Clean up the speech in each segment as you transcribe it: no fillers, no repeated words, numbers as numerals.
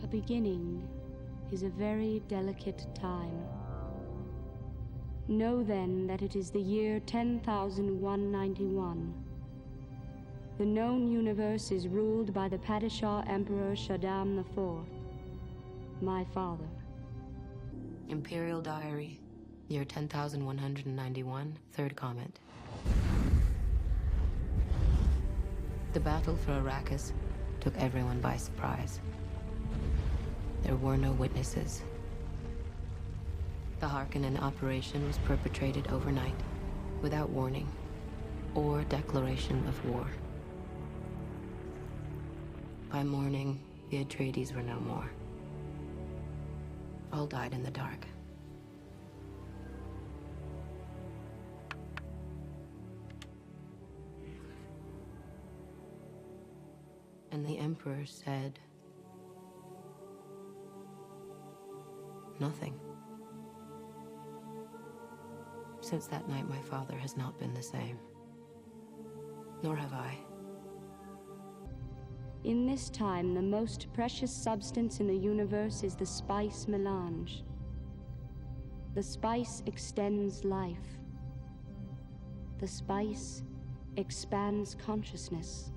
A beginning is a very delicate time. Know then that it is the year 10,191. The known universe is ruled by the Padishah Emperor Shaddam IV, my father. Imperial Diary, year 10,191, third comment. The battle for Arrakis took everyone by surprise. There were no witnesses. The Harkonnen operation was perpetrated overnight, without warning, or declaration of war. By morning, the Atreides were no more. All died in the dark. And the Emperor said nothing. Since that night, my father has not been the same. Nor have I. In this time, the most precious substance in the universe is the spice melange. The spice extends life. The spice expands consciousness.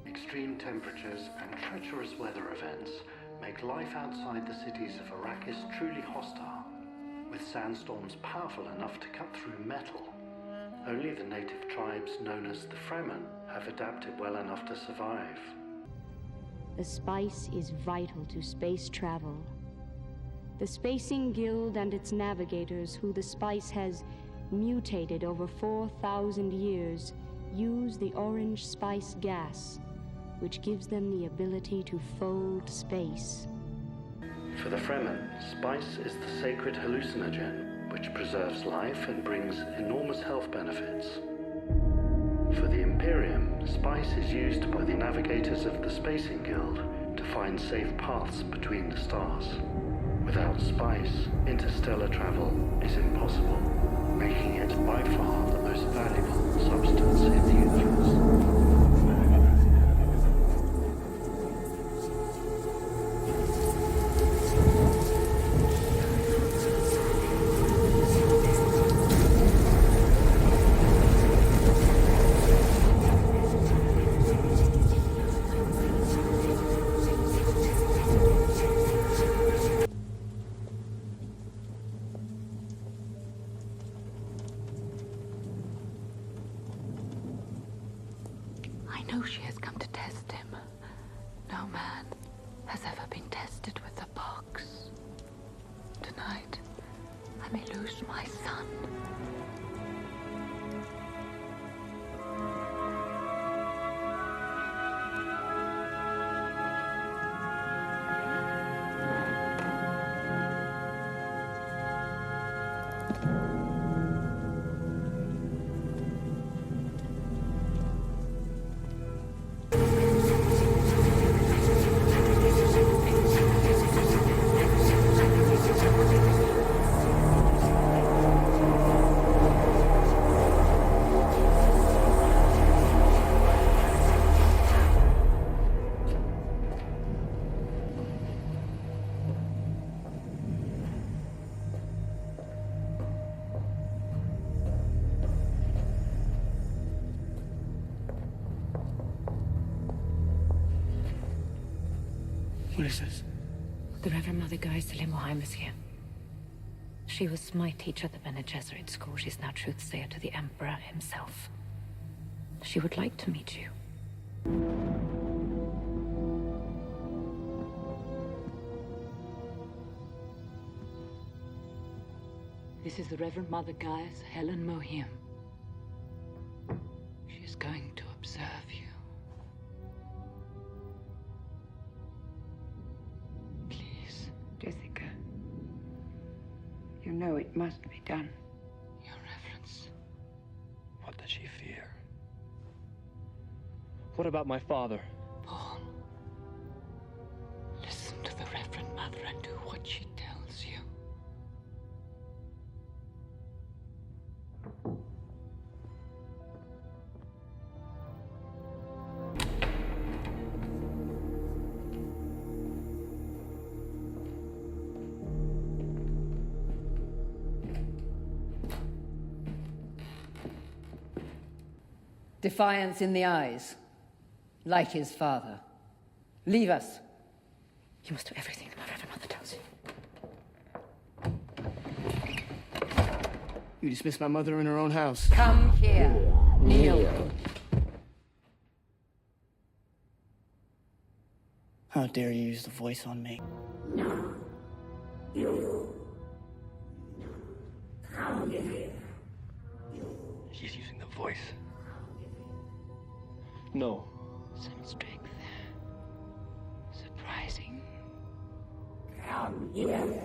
Extreme temperatures and treacherous weather events make life outside the cities of Arrakis truly hostile, with sandstorms powerful enough to cut through metal. Only the native tribes known as the Fremen have adapted well enough to survive. The spice is vital to space travel. The Spacing Guild and its navigators, who the spice has mutated over 4,000 years, use the orange spice gas, which gives them the ability to fold space. For the Fremen, spice is the sacred hallucinogen, which preserves life and brings enormous health benefits. For the Imperium, spice is used by the navigators of the Spacing Guild to find safe paths between the stars. Without spice, interstellar travel is impossible, making it by far the most valuable substance in the universe. I know she has come to test him. No man has ever been tested with the box. Tonight, I may lose my son. What is this? The Reverend Mother Gesserit is here. She was my teacher at the Bene Gesserit school. She's now truthsayer to the Emperor himself. She would like to meet you. This is the Reverend Mother Gaius Helen Mohim. She is going to observe you. Please. Jessica, know it must be done. Your Reverence. What does she fear? What about my father? Paul. Listen to the Reverend Mother and do what she tells you. Defiance in the eyes, like his father. Leave us. You must do everything the Reverend Mother tells you. You dismissed my mother in her own house. Come here. Kneel. How dare you use the voice on me? No. You. Come here. She's using the voice. No. Some strength. Surprising. Come here.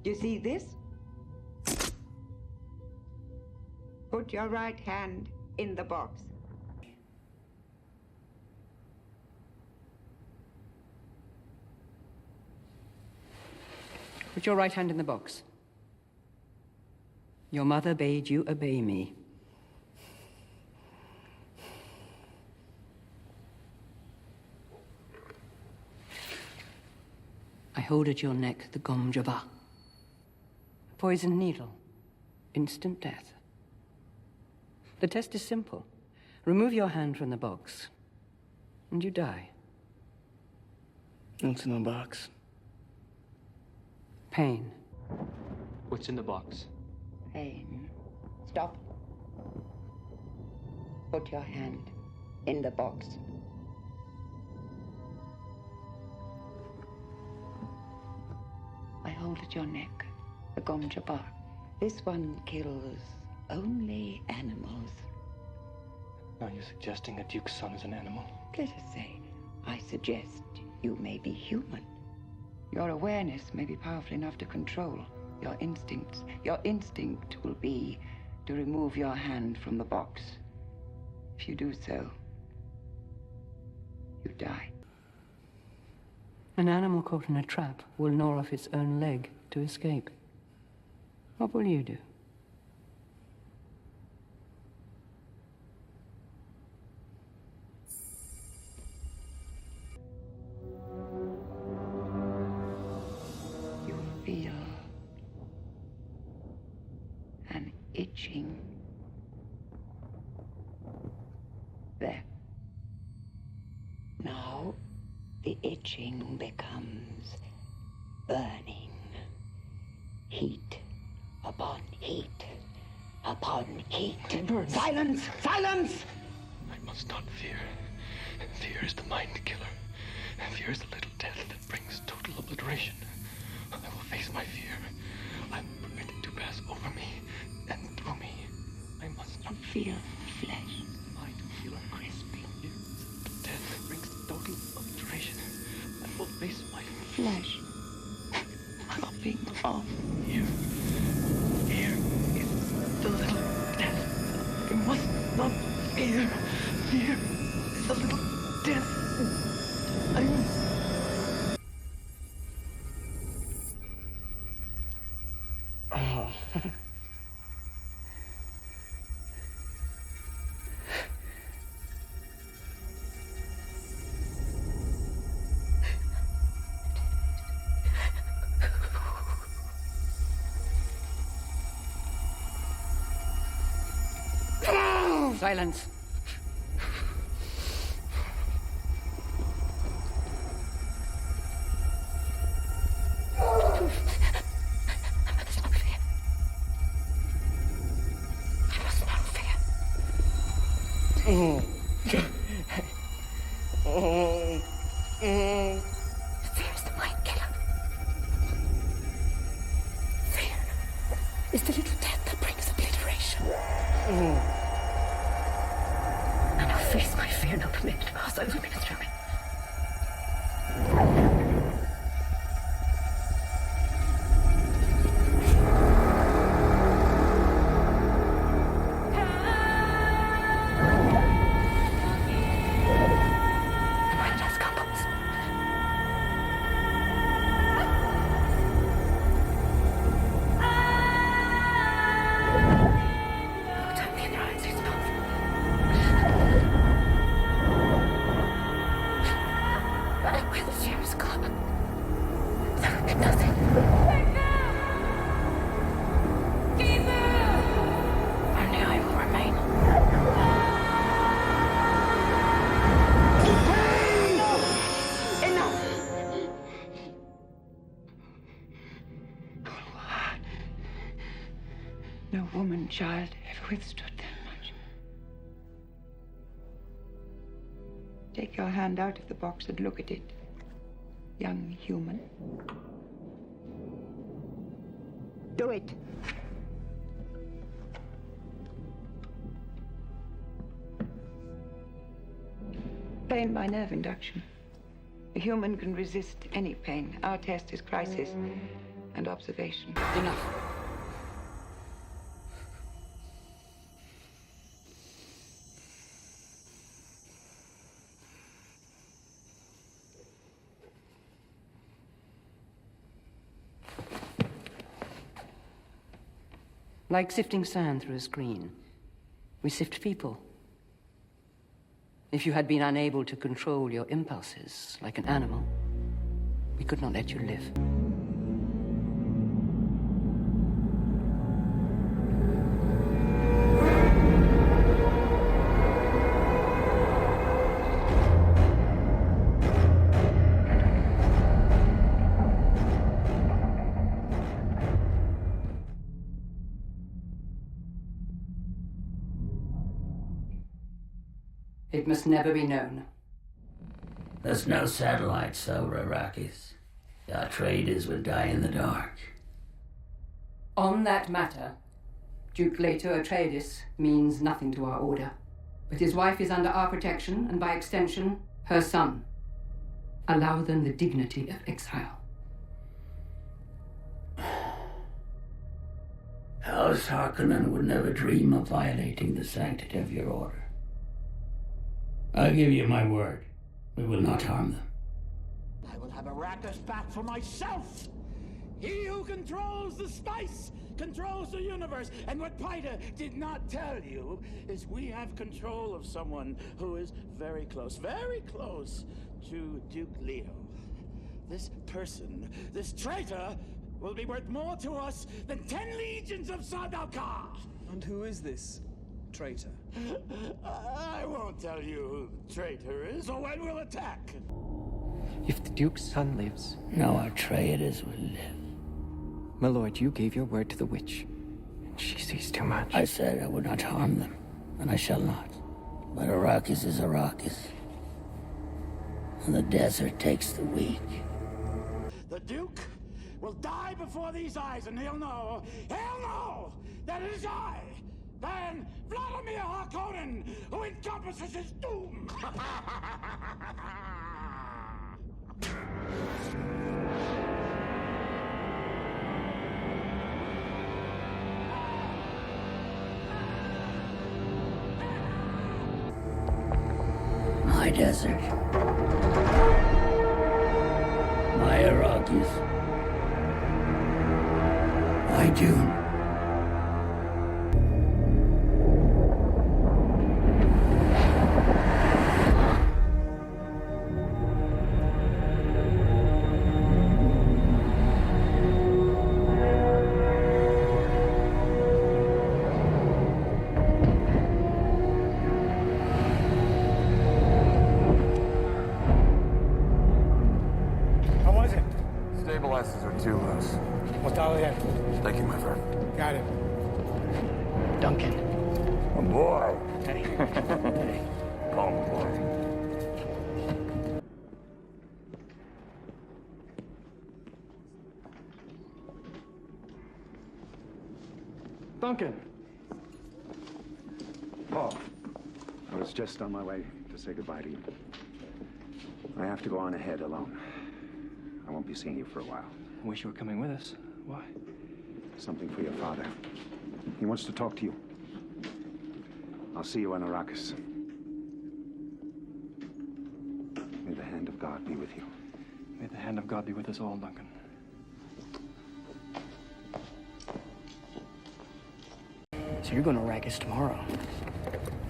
You see this? Put your right hand in the box. Put your right hand in the box. Your mother bade you obey me. I hold at your neck the Gom Jabbar. Poisoned needle. Instant death. The test is simple. Remove your hand from the box, and you die. What's in the box? Pain. What's in the box? Pain. Stop. Put your hand in the box. I hold at your neck the Gom Jabbar. This one kills only animals. Are you suggesting a duke's son is an animal? Let us say, I suggest you may be human. Your awareness may be powerful enough to control your instincts. Your instinct will be to remove your hand from the box. If you do so, you die. An animal caught in a trap will gnaw off its own leg to escape. What will you do? You feel an itching there. Now the itching becomes burning. Heat upon heat upon heat. Herbert. Silence! Silence! I must not fear. Fear is the mind killer. Fear is the little death that brings total obliteration. I will face my fear. I will permit it to pass over me and through me. I must not Feel flesh. mind killer. Crisping. Fear is the death that brings total obliteration. I will face my Flesh. Popping off. Here is the little death. You must not fear. Fear is the little death. Oh. Silence. Fear's the killer. Fear is the little death that brings obliteration. And I'll face my fear, not permit it to pass over me, through me. No woman, child, ever withstood that much. Take your hand out of the box and look at it, young human. Do it. Pain by nerve induction. A human can resist any pain. Our test is crisis and observation. Enough. Like sifting sand through a screen, we sift people. If you had been unable to control your impulses like an animal, we could not let you live. It must never be known. There's no satellites over Arrakis. The Atreides would die in the dark. On that matter, Duke Leto Atreides means nothing to our order. But his wife is under our protection, and by extension, her son. Allow them the dignity of exile. House Harkonnen would never dream of violating the sanctity of your order. I'll give you my word. We will not harm them. I will have Arrakis back for myself! He who controls the spice controls the universe, and what Pida did not tell you is we have control of someone who is very close to Duke Leto. This person, this traitor, will be worth more to us than 10 legions of Sardaukar! And who is this traitor? I won't tell you who the traitor is or when we'll attack. If the Duke's son lives... No Atreides will live. My lord, you gave your word to the witch. She sees too much. I said I would not harm them, and I shall not. But Arrakis is Arrakis. And the desert takes the weak. The Duke will die before these eyes, and he'll know that it is I, Baron Vladimir Harkonnen, who encompasses his doom! My desert. My Arrakis. My Dune. Stabilizers are too loose. We'll dial it in. Thank you, my friend. Got it. Duncan. Oh, boy. Hey. Call me, boy. Duncan! Paul, I was just on my way to say goodbye to you. I have to go on ahead alone. I won't be seeing you for a while. I wish you were coming with us. Why? Something for your father. He wants to talk to you. I'll see you on Arrakis. May the hand of God be with you. May the hand of God be with us all, Duncan. So you're going to Arrakis tomorrow?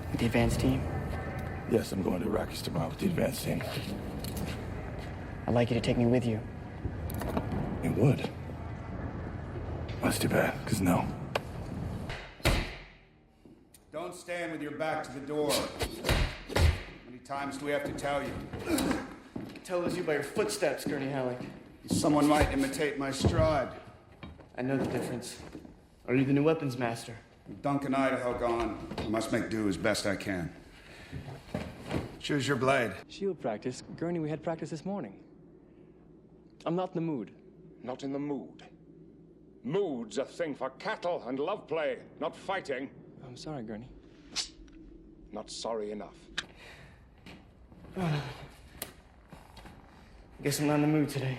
With the advance team? Yes, I'm going to Arrakis tomorrow with the advance team. I'd like you to take me with you. You would? That's too bad, because no. Don't stand with your back to the door. How many times do we have to tell you? Tell us you by your footsteps, Gurney Halleck. Someone might imitate my stride. I know the difference. Are you the new weapons master? With Duncan, Idaho gone, I must make do as best I can. Choose your blade. Shield practice? Gurney, we had practice this morning. I'm not in the mood. Not in the mood. Mood's a thing for cattle and love play, not fighting. I'm sorry, Gurney. Not sorry enough. Guess I'm not in the mood today.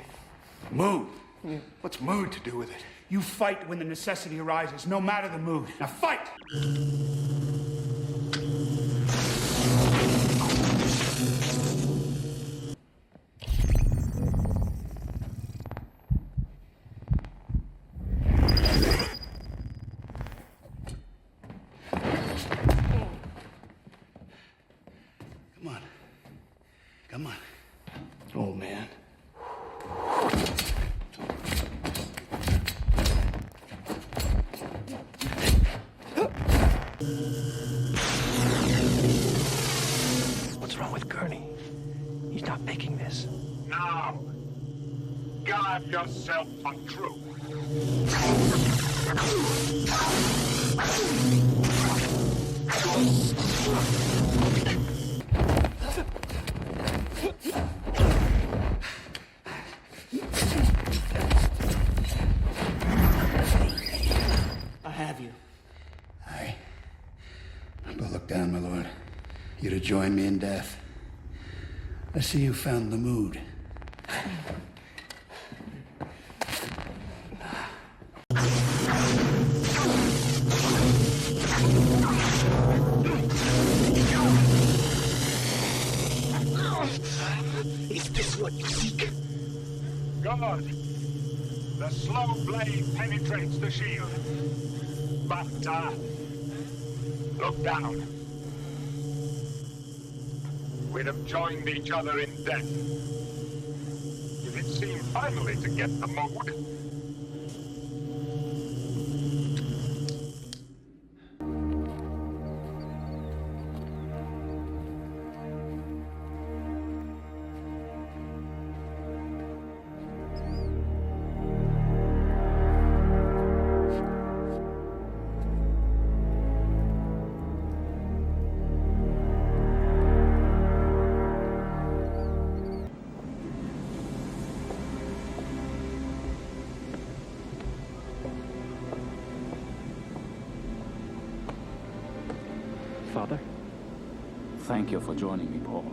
Mood? Yeah. What's mood to do with it? You fight when the necessity arises, no matter the mood. Now fight! Come on. Come on. Oh, man. What's wrong with Gurney? He's not making this. Now, guard yourself for truth. I have you. Aye. But look down, my lord. You're to join me in death. I see you found the mood. Is this what you seek? God, the slow blade penetrates the shield. But, look down. We'd have joined each other in death. If it seemed finally to get the mood. Father? Thank you for joining me, Paul.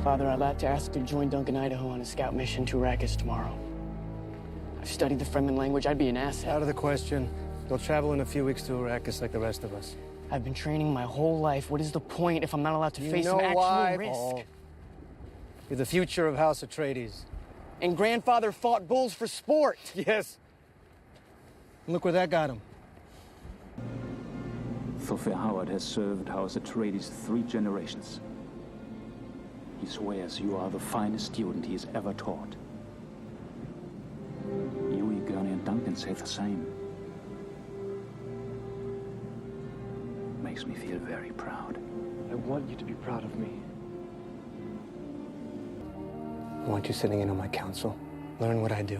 Father, I'd like to ask to join Duncan, Idaho on a scout mission to Arrakis tomorrow. I've studied the Fremen language. I'd be an asset. Out of the question. They'll travel in a few weeks to Arrakis like the rest of us. I've been training my whole life. What is the point if I'm not allowed to face some actual why, risk? Paul. You're the future of House Atreides. And grandfather fought bulls for sport. Yes. And look where that got him. Thorfinn Howard has served House Atreides 3 generations. He swears you are the finest student he has ever taught. You, Gurney, and Duncan say the same. Makes me feel very proud. I want you to be proud of me. I want you sitting in on my council. Learn what I do.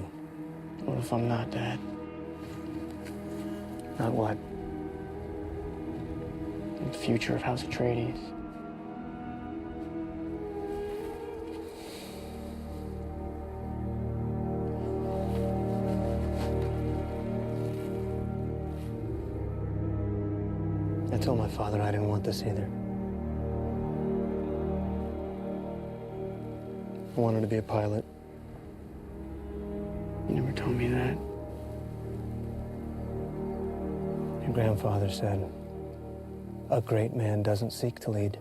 What if I'm not, Dad? Not what? The future of House Atreides. told my father I didn't want this either. I wanted to be a pilot. You never told me that. Your grandfather said, a great man doesn't seek to lead.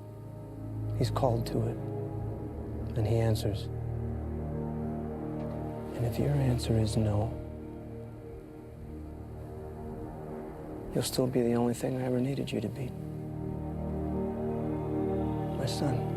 He's called to it. And he answers. And if your answer is no, you'll still be the only thing I ever needed you to be. My son.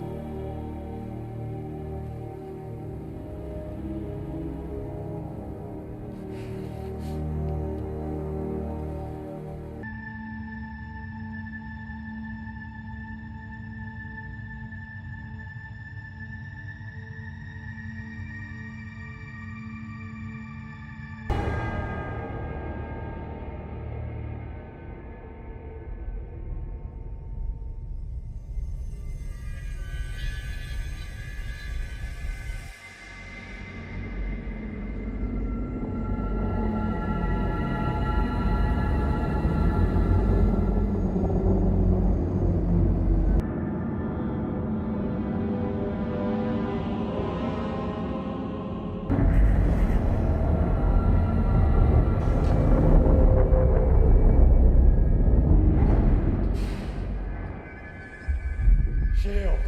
Shield.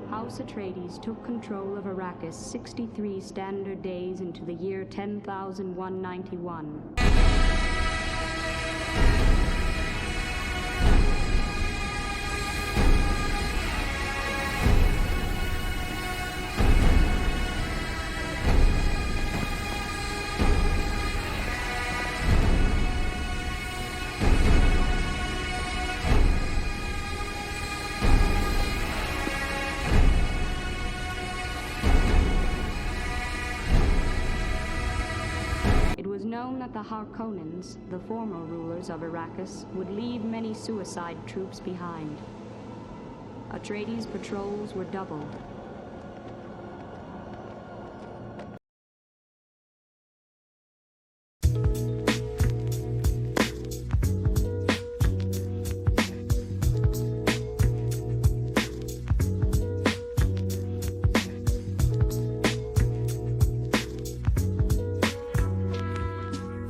House Atreides took control of Arrakis 63 standard days into the year 10,191. It was known that the Harkonnens, the former rulers of Arrakis, would leave many suicide troops behind. Atreides' patrols were doubled,